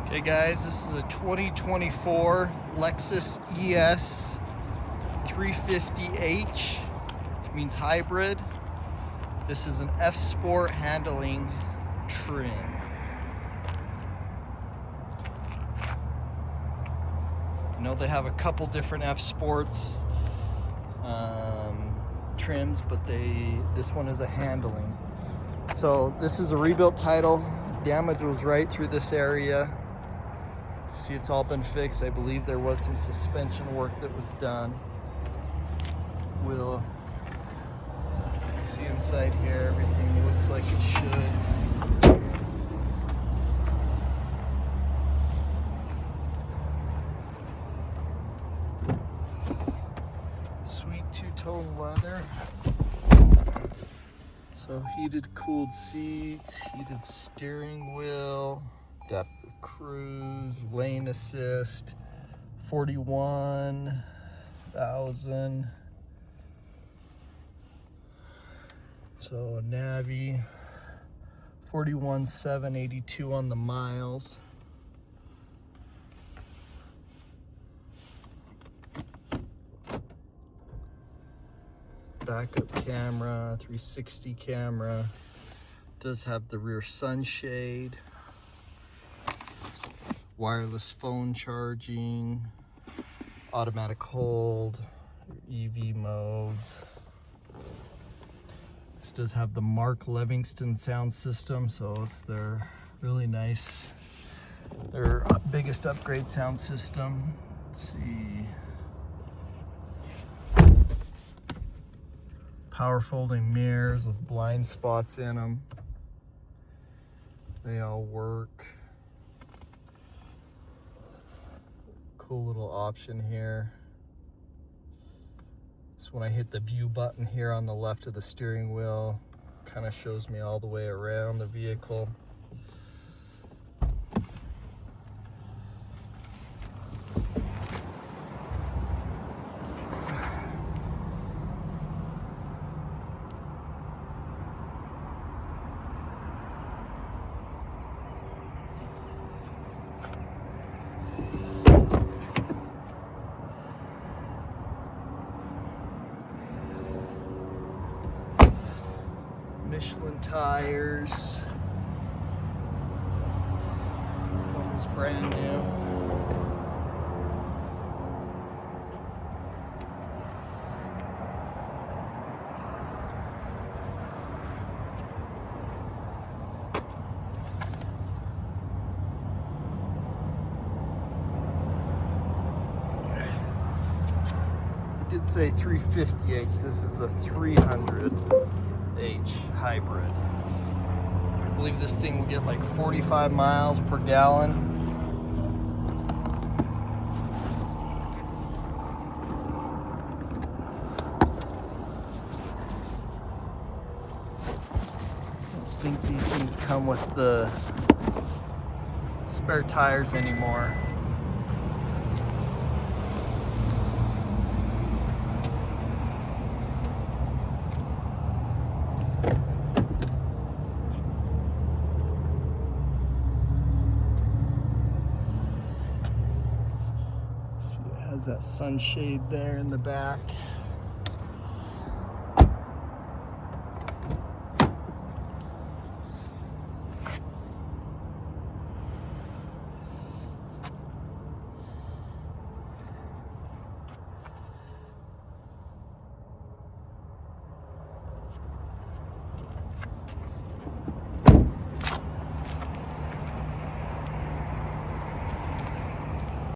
Okay guys, this is a 2024 Lexus ES 350h, which means hybrid. This is an F-Sport handling trim. I know they have a couple different F-Sports trims, but this one is a handling. So this is a rebuilt title. Damage was right through this area. See, it's all been fixed. I believe there was some suspension work that was done. We'll see inside here. Everything looks like it should. Sweet two-tone leather. So heated, cooled seats, heated steering wheel, depth of cruise, lane assist, 41,000. So a Navi, 41,782 on the miles. Backup camera, 360 camera. Does have the rear sunshade. Wireless phone charging, automatic hold, EV modes. This does have the Levinson Sound System, so it's their really nice, their biggest upgrade sound system. Let's see. Power folding mirrors with blind spots in them. They all work. Cool little option here. So when I hit the view button here on the left of the steering wheel, kind of shows me all the way around the vehicle. Michelin tires. One is brand new. It did say 350h. This is a 300h hybrid. I believe this thing will get like 45 miles per gallon. I don't think these things come with the spare tires anymore. Has that sunshade there in the back.